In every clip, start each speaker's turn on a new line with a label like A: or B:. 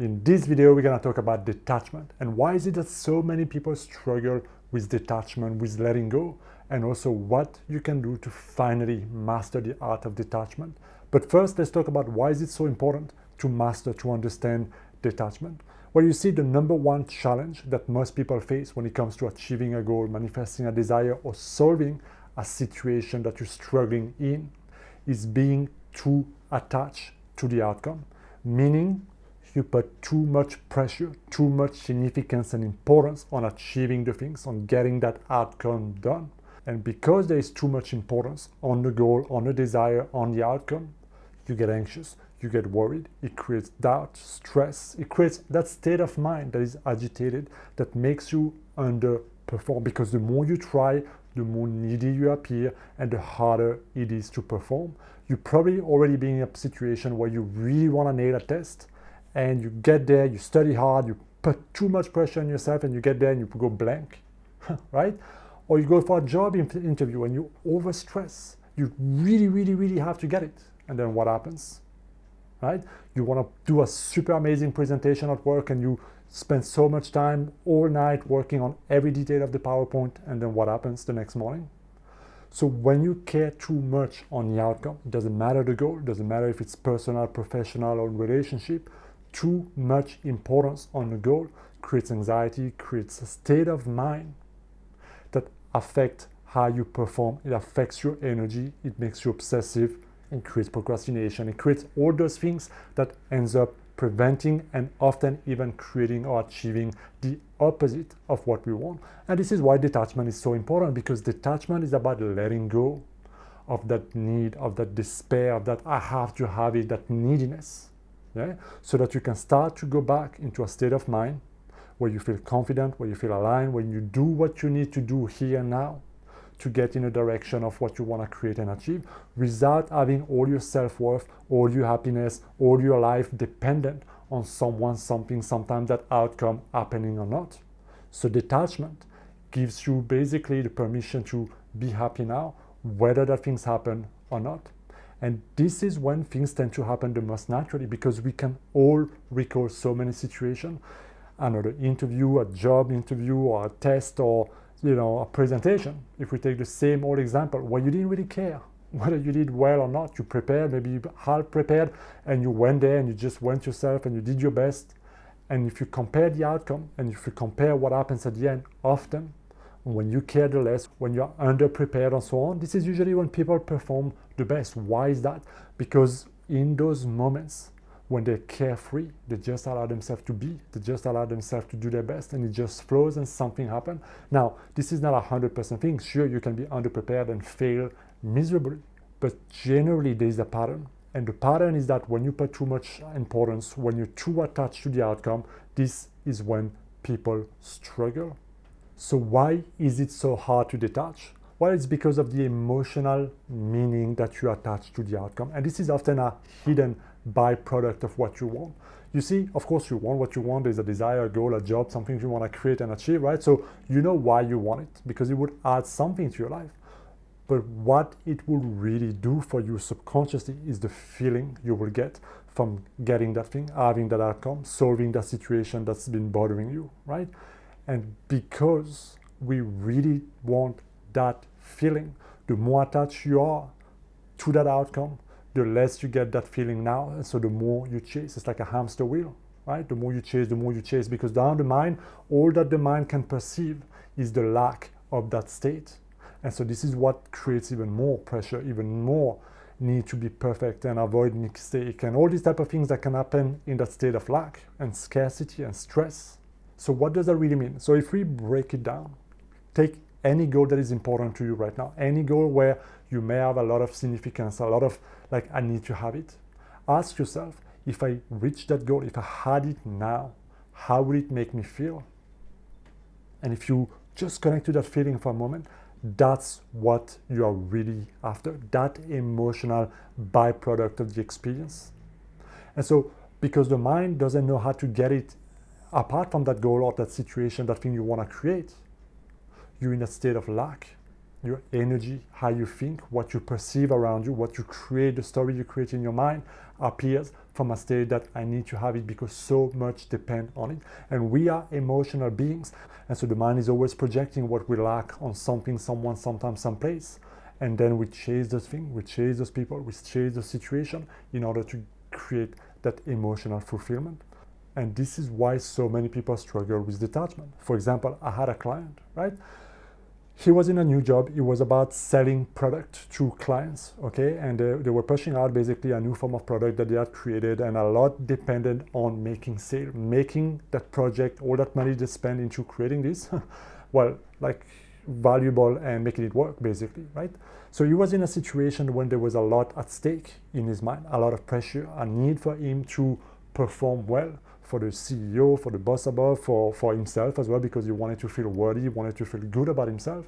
A: In this video, we're going to talk about detachment and why is it that so many people struggle with detachment, with letting go, and also what you can do to finally master the art of detachment. But first, let's talk about why is it so important to master, to understand detachment. Well, you see, the number one challenge that most people face when it comes to achieving a goal, manifesting a desire, or solving a situation that you're struggling in is being too attached to the outcome, meaning you put too much pressure, too much significance and importance on achieving the things, on getting that outcome done. And because there is too much importance on the goal, on the desire, on the outcome, you get anxious, you get worried, it creates doubt, stress, it creates that state of mind that is agitated, that makes you underperform, because the more you try, the more needy you appear and the harder it is to perform. You're probably already being in a situation where you really want to nail a test, and you get there, you study hard, you put too much pressure on yourself, and you get there and you go blank, right? Or you go for a job interview and you overstress. You really have to get it. And then what happens, right? You want to do a super amazing presentation at work and you spend so much time all night working on every detail of the PowerPoint, and then what happens the next morning? So when you care too much on the outcome, it doesn't matter the goal, it doesn't matter if it's personal, professional, or relationship, too much importance on the goal creates anxiety, creates a state of mind that affects how you perform. It affects your energy, it makes you obsessive, it creates procrastination, it creates all those things that ends up preventing and often even creating or achieving the opposite of what we want. And this is why detachment is so important, because detachment is about letting go of that need, of that despair, of that I have to have it, that neediness. Yeah? So that you can start to go back into a state of mind where you feel confident, where you feel aligned, when you do what you need to do here and now to get in a direction of what you want to create and achieve, without having all your self-worth, all your happiness, all your life dependent on someone, something, sometimes that outcome happening or not. So detachment gives you basically the permission to be happy now, whether that things happen or not. And this is when things tend to happen the most naturally, because we can all recall so many situations, another interview, a job interview, or a test, or a presentation. If we take the same old example where you didn't really care whether you did well or not, you prepared, maybe you half prepared, and you went there and you just went yourself and you did your best. And if you compare the outcome and if you compare what happens at the end, often when you care the less, when you're under prepared and so on, this is usually when people perform the best. Why is that? Because in those moments when they're carefree, they just allow themselves to be, they just allow themselves to do their best, and it just flows and something happens. Now, this is not 100% thing. Sure, you can be underprepared and fail miserably, but generally there is a pattern. And the pattern is that when you put too much importance, when you're too attached to the outcome, this is when people struggle. So why is it so hard to detach? Well, it's because of the emotional meaning that you attach to the outcome. And this is often a hidden byproduct of what you want. You see, of course, you want what you want. There's a desire, a goal, a job, something you want to create and achieve, right? So you know why you want it, because it would add something to your life. But what it will really do for you subconsciously is the feeling you will get from getting that thing, having that outcome, solving that situation that's been bothering you, right? And because we really want that feeling, the more attached you are to that outcome, the less you get that feeling now, and so the more you chase. It's like a hamster wheel, right? The more you chase, because down the mind, all that the mind can perceive is the lack of that state. And so this is what creates even more pressure, even more need to be perfect and avoid mistake, and all these type of things that can happen in that state of lack and scarcity and stress. So what does that really mean? So if we break it down, take any goal that is important to you right now, any goal where you may have a lot of significance, a lot of like, I need to have it. Ask yourself, if I reach that goal, if I had it now, how would it make me feel? And if you just connect to that feeling for a moment, that's what you are really after, that emotional byproduct of the experience. And so, because the mind doesn't know how to get it apart from that goal or that situation, that thing you want to create, you're in a state of lack. Your energy, how you think, what you perceive around you, what you create, the story you create in your mind appears from a state that I need to have it because so much depends on it. And we are emotional beings. And so the mind is always projecting what we lack on something, someone, sometimes, someplace. And then we chase those things, we chase those people, we chase the situation in order to create that emotional fulfillment. And this is why so many people struggle with detachment. For example, I had a client, right? He was in a new job. It was about selling product to clients, okay? And they were pushing out basically a new form of product that they had created, and a lot depended on making sale, making that project, all that money they spent into creating this, well, like valuable and making it work basically, right? So he was in a situation when there was a lot at stake in his mind, a lot of pressure, a need for him to perform well, for the CEO, for the boss above, for himself as well, because he wanted to feel worthy, he wanted to feel good about himself.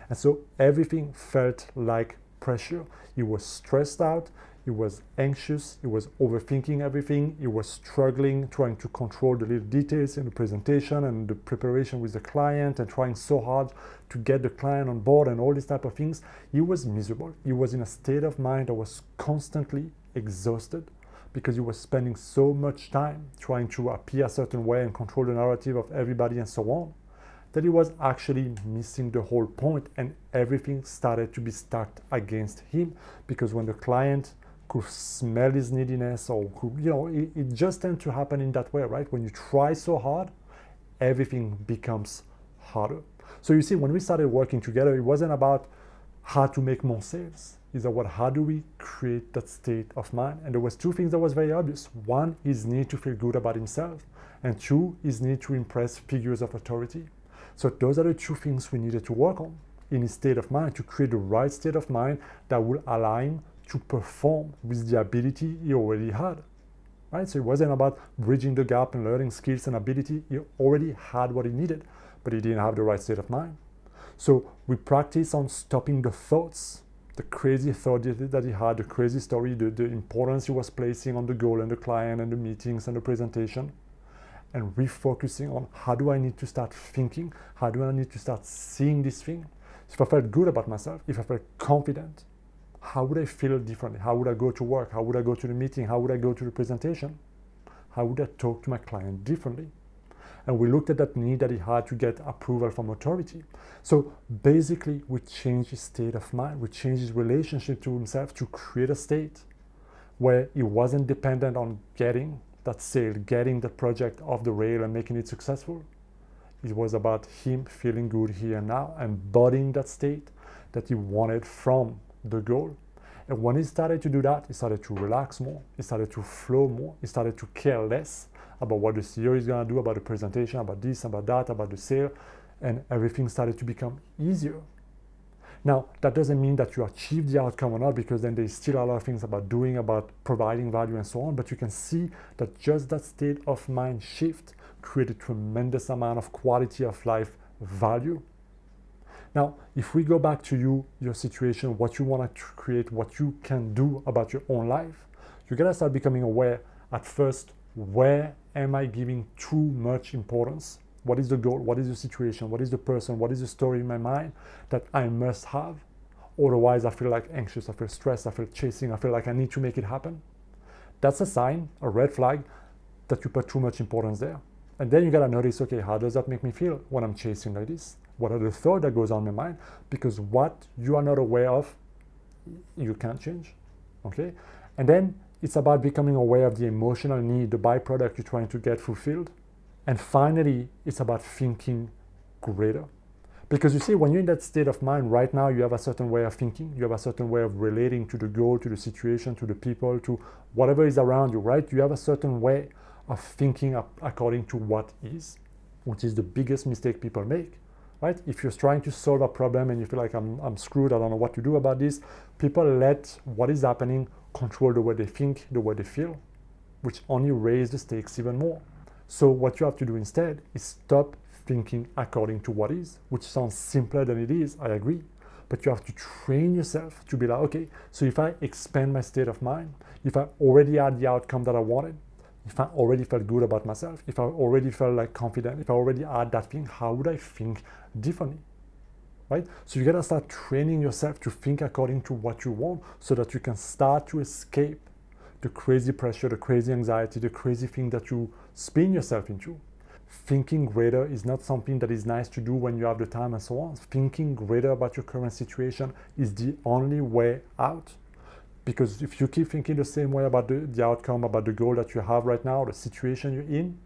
A: And so everything felt like pressure. He was stressed out, he was anxious, he was overthinking everything, he was struggling, trying to control the little details in the presentation and the preparation with the client, and trying so hard to get the client on board and all these type of things. He was miserable. He was in a state of mind that was constantly exhausted, because he was spending so much time trying to appear a certain way and control the narrative of everybody and so on, that he was actually missing the whole point, and everything started to be stacked against him. Because when the client could smell his neediness, or could, it just tends to happen in that way, right? When you try so hard, everything becomes harder. So you see, when we started working together, it wasn't about how to make more sales. It's about how do we create that state of mind. And there was two things that was very obvious. One is need to feel good about himself, and two is need to impress figures of authority. So those are the two things we needed to work on in his state of mind, to create the right state of mind that will allow him to perform with the ability he already had. Right? So it wasn't about bridging the gap and learning skills and ability. He already had what he needed, but he didn't have the right state of mind. So we practice on stopping the thoughts, the crazy thought that he had, the crazy story, the importance he was placing on the goal and the client and the meetings and the presentation, and refocusing on how do I need to start thinking, how do I need to start seeing this thing. If I felt good about myself, if I felt confident, how would I feel differently? How would I go to work? How would I go to the meeting? How would I go to the presentation? How would I talk to my client differently? And we looked at that need that he had to get approval from authority. So basically, we changed his state of mind. We changed his relationship to himself to create a state where he wasn't dependent on getting that sale, getting that project off the rail and making it successful. It was about him feeling good here and now, embodying that state that he wanted from the goal. And when he started to do that, he started to relax more, he started to flow more, he started to care less about what the CEO is going to do, about the presentation, about this, about that, about the sale, and everything started to become easier. Now, that doesn't mean that you achieve the outcome or not, because then there's still a lot of things about doing, about providing value and so on, but you can see that just that state of mind shift created a tremendous amount of quality of life value. Now, if we go back to your situation, what you want to create, what you can do about your own life, you gotta start becoming aware at first, where am I giving too much importance? What is the goal? What is the situation? What is the person? What is the story in my mind that I must have? Otherwise, I feel like anxious, I feel stressed, I feel chasing, I feel like I need to make it happen. That's a sign, a red flag, that you put too much importance there. And then you gotta notice, okay, how does that make me feel when I'm chasing like this? What are the thoughts that goes on in my mind? Because what you are not aware of, you can't change, okay? And then it's about becoming aware of the emotional need, the byproduct you're trying to get fulfilled. And finally, it's about thinking greater. Because you see, when you're in that state of mind right now, you have a certain way of thinking, you have a certain way of relating to the goal, to the situation, to the people, to whatever is around you, right? You have a certain way of thinking according to what is, which is the biggest mistake people make. Right? If you're trying to solve a problem and you feel like I'm screwed, I don't know what to do about this, people let what is happening control the way they think, the way they feel, which only raise the stakes even more. So what you have to do instead is stop thinking according to what is, which sounds simpler than it is, I agree. But you have to train yourself to be like, okay, so if I expand my state of mind, if I already had the outcome that I wanted, if I already felt good about myself, if I already felt like confident, if I already had that thing, how would I think differently, right? So you gotta start training yourself to think according to what you want, so that you can start to escape the crazy pressure, the crazy anxiety, the crazy thing that you spin yourself into. Thinking greater is not something that is nice to do when you have the time and so on. Thinking greater about your current situation is the only way out. Because if you keep thinking the same way about the outcome, about the goal that you have right now, the situation you're in,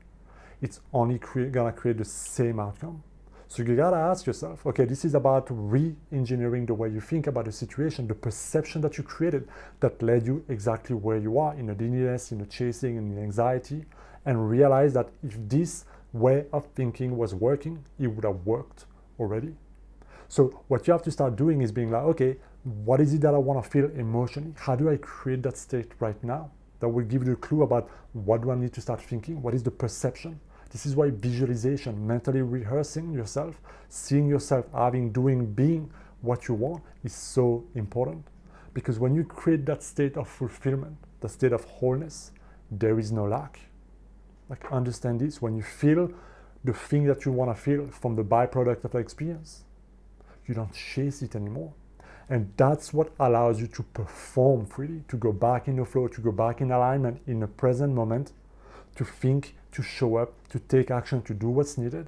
A: it's only gonna create the same outcome. So you gotta ask yourself, okay, this is about re-engineering the way you think about the situation, the perception that you created that led you exactly where you are, in the neediness, in the chasing, in the anxiety, and realize that if this way of thinking was working, it would have worked already. So what you have to start doing is being like, okay, what is it that I want to feel emotionally? How do I create that state right now? That will give you a clue about what do I need to start thinking? What is the perception? This is why visualization, mentally rehearsing yourself, seeing yourself having, doing, being what you want is so important. Because when you create that state of fulfillment, the state of wholeness, there is no lack. Like, understand this, when you feel the thing that you want to feel from the byproduct of the experience, you don't chase it anymore. And that's what allows you to perform freely, to go back in the flow, to go back in alignment in the present moment, to think, to show up, to take action, to do what's needed,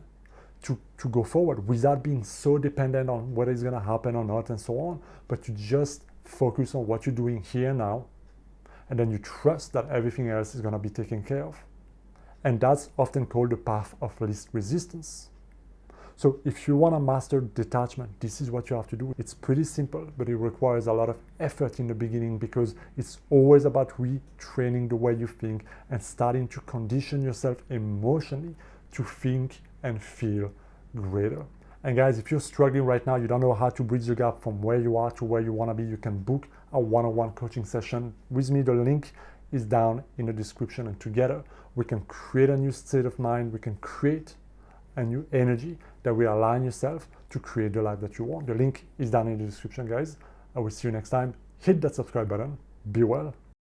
A: to go forward without being so dependent on what is going to happen or not and so on, but to just focus on what you're doing here now, and then you trust that everything else is going to be taken care of. And that's often called the path of least resistance. So if you want to master detachment, this is what you have to do. It's pretty simple, but it requires a lot of effort in the beginning because it's always about retraining the way you think and starting to condition yourself emotionally to think and feel greater. And guys, if you're struggling right now, you don't know how to bridge the gap from where you are to where you want to be, you can book a one-on-one coaching session with me. The link is down in the description, and together we can create a new state of mind. We can create a new energy that will align yourself to create the life that you want. The link is down in the description, guys. I will see you next time. Hit that subscribe button. Be well.